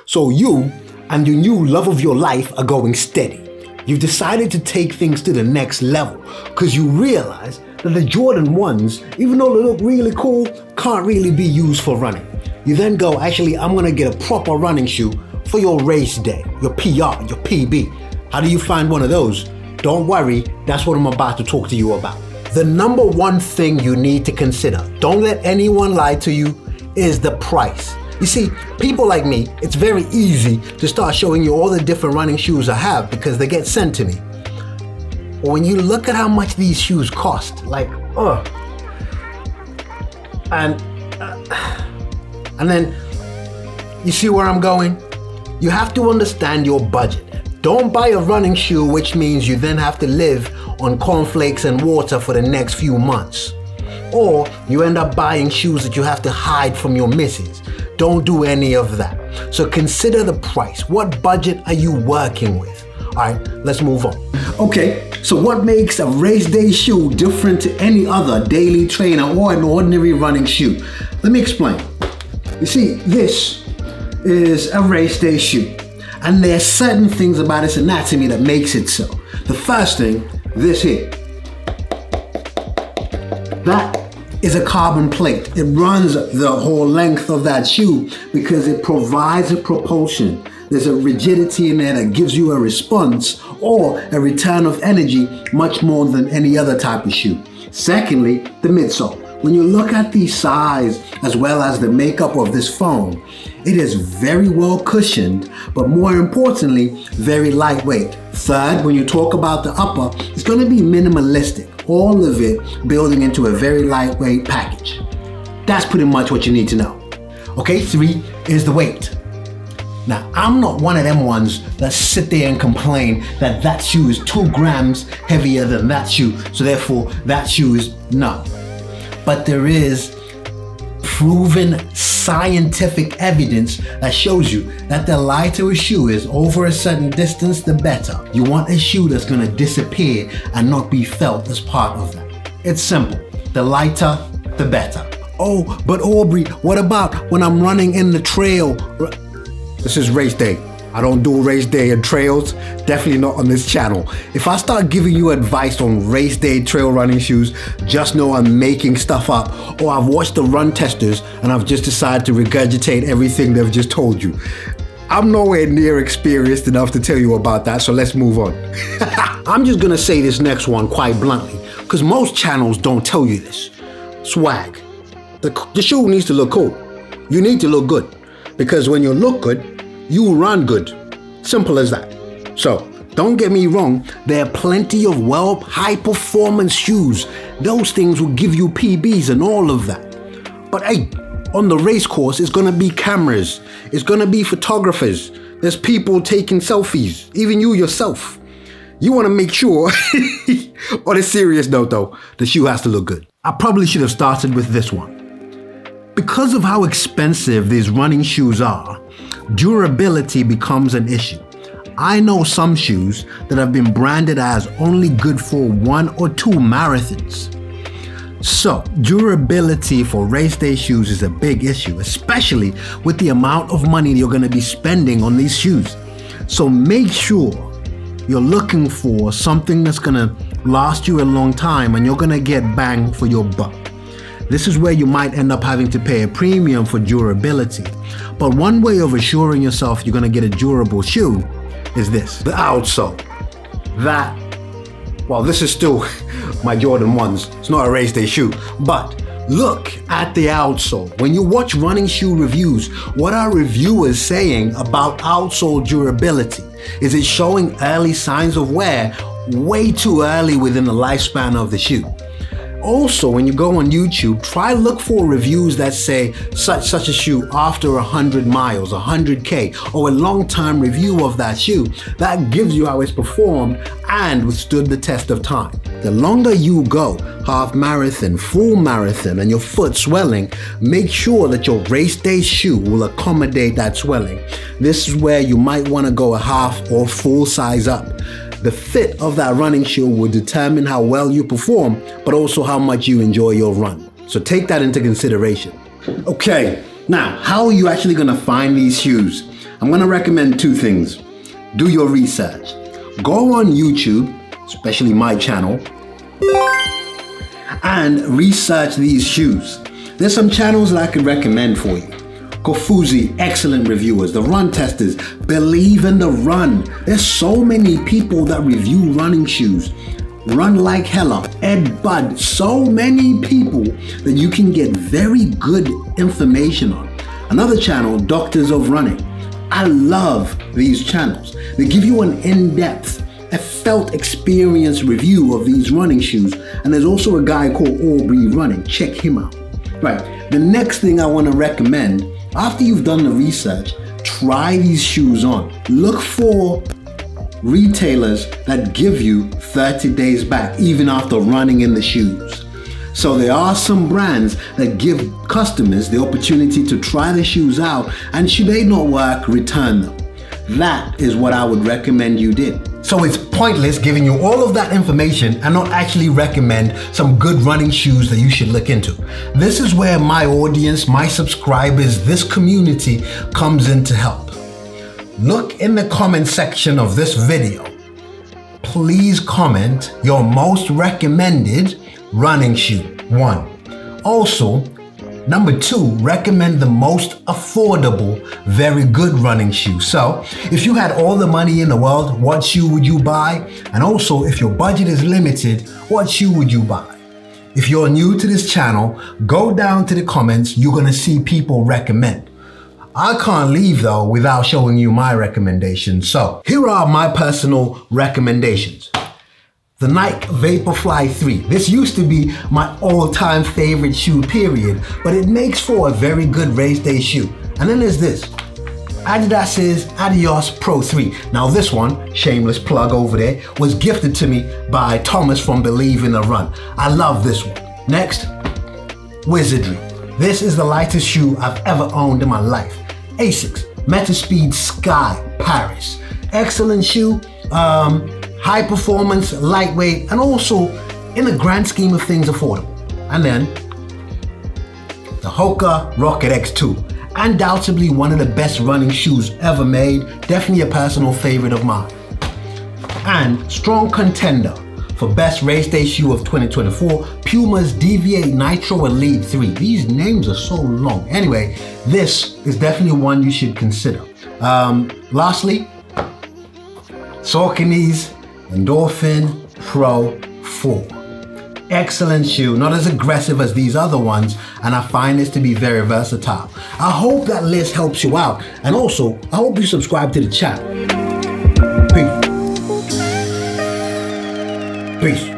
So you and your new love of your life are going steady. You've decided to take things to the next level because you realize that the Jordan 1s, even though they look really cool, can't really be used for running. You then go, actually, I'm gonna get a proper running shoe for your race day, your PR, your PB. How do you find one of those? Don't worry, that's what I'm about to talk to you about. The number one thing you need to consider, don't let anyone lie to you, is the price. You see, people like me, it's very easy to start showing you all the different running shoes I have because they get sent to me. But when you look at how much these shoes cost, like, and then you see where I'm going? You have to understand your budget. Don't buy a running shoe, which means you then have to live on cornflakes and water for the next few months. Or you end up buying shoes that you have to hide from your missus. Don't do any of that. So consider the price. What budget are you working with? All right, let's move on. Okay, so what makes a race day shoe different to any other daily trainer or an ordinary running shoe? Let me explain. You see, this is a race day shoe. And there are certain things about its anatomy that makes it so. The first thing, this here. That is a carbon plate. It runs the whole length of that shoe because it provides a propulsion. There's a rigidity in there that gives you a response or a return of energy much more than any other type of shoe. Secondly, the midsole. When you look at the size as well as the makeup of this foam, it is very well cushioned, but more importantly, very lightweight. Third, when you talk about the upper, it's going to be minimalistic. All of it building into a very lightweight package. That's pretty much what you need to know. Okay, 3 is the weight. Now, I'm not one of them ones that sit there and complain that that shoe is 2 grams heavier than that shoe, so therefore that shoe is no. But there is proven scientific evidence that shows you that the lighter a shoe is over a certain distance, the better. You want a shoe that's gonna disappear and not be felt as part of that. It's simple. The lighter, the better. Oh, but Aubrey, what about when I'm running in the trail? This is race day. I don't do race day and trails, definitely not on this channel. If I start giving you advice on race day trail running shoes, just know I'm making stuff up, or I've watched the run testers and I've just decided to regurgitate everything they've just told you. I'm nowhere near experienced enough to tell you about that, so let's move on. I'm just gonna say this next one quite bluntly, because most channels don't tell you this. Swag. The shoe needs to look cool. You need to look good, because when you look good, you run good. Simple as that. So, don't get me wrong, there are plenty of high performance shoes. Those things will give you PBs and all of that. But hey, on the race course, it's gonna be cameras. It's gonna be photographers. There's people taking selfies, even you yourself. You wanna make sure, on a serious note though, the shoe has to look good. I probably should have started with this one. Because of how expensive these running shoes are, durability becomes an issue. I know some shoes that have been branded as only good for 1 or 2 marathons. So, durability for race day shoes is a big issue, especially with the amount of money you're going to be spending on these shoes. So make sure you're looking for something that's going to last you a long time and you're going to get bang for your buck. This is where you might end up having to pay a premium for durability. But one way of assuring yourself you're gonna get a durable shoe is this, the outsole. Well, this is still my Jordan 1s. It's not a race day shoe, but look at the outsole. When you watch running shoe reviews, what are reviewers saying about outsole durability? Is it showing early signs of wear way too early within the lifespan of the shoe? Also, when you go on YouTube, try look for reviews that say such a shoe after 100 miles, 100K, or a long-time review of that shoe. That gives you how it's performed and withstood the test of time. The longer you go, half marathon, full marathon, and your foot swelling, make sure that your race day shoe will accommodate that swelling. This is where you might want to go a half or full size up. The fit of that running shoe will determine how well you perform, but also how much you enjoy your run. So take that into consideration. Okay, now, how are you actually gonna find these shoes? I'm going to recommend two things. Do your research. Go on YouTube, especially my channel, and research these shoes. There's some channels that I could recommend for you. Kofuzi, excellent reviewers. The Run Testers, Believe in the Run. There's so many people that review running shoes. Run Like Hella, Ed Budd, so many people that you can get very good information on. Another channel, Doctors of Running. I love these channels. They give you an in-depth, a felt experience review of these running shoes. And there's also a guy called Aubrey Running. Check him out. Right, the next thing I want to recommend, after you've done the research, try these shoes on. Look for retailers that give you 30 days back, even after running in the shoes. So there are some brands that give customers the opportunity to try the shoes out, and should they not work, return them. That is what I would recommend you did. So it's pointless giving you all of that information and not actually recommend some good running shoes that you should look into. This is where my audience, my subscribers, this community comes in to help. Look in the comment section of this video. Please comment your most recommended running shoe, 1. Also, number 2, recommend the most affordable, very good running shoe. So if you had all the money in the world, what shoe would you buy? And also, if your budget is limited, what shoe would you buy? If you're new to this channel, go down to the comments. You're gonna see people recommend. I can't leave though without showing you my recommendations. So here are my personal recommendations. The Nike Vaporfly 3. This used to be my all-time favorite shoe, period, but it makes for a very good race day shoe. And then there's this, Adidas's Adios Pro 3. Now this one, shameless plug over there, was gifted to me by Thomas from Believe in the Run. I love this one. Next, Wizardry. This is the lightest shoe I've ever owned in my life. Asics Metaspeed Sky Paris. Excellent shoe. High performance, lightweight, and also, in the grand scheme of things, affordable. And then, the Hoka Rocket X2. Undoubtedly one of the best running shoes ever made. Definitely a personal favorite of mine. And strong contender for best race day shoe of 2024, Puma's DV8 Nitro Elite 3. These names are so long. Anyway, this is definitely one you should consider. Lastly, Saucony's Endorphin Pro 4. Excellent shoe, not as aggressive as these other ones, and I find this to be very versatile. I hope that list helps you out, and also, I hope you subscribe to the channel. Peace. Peace.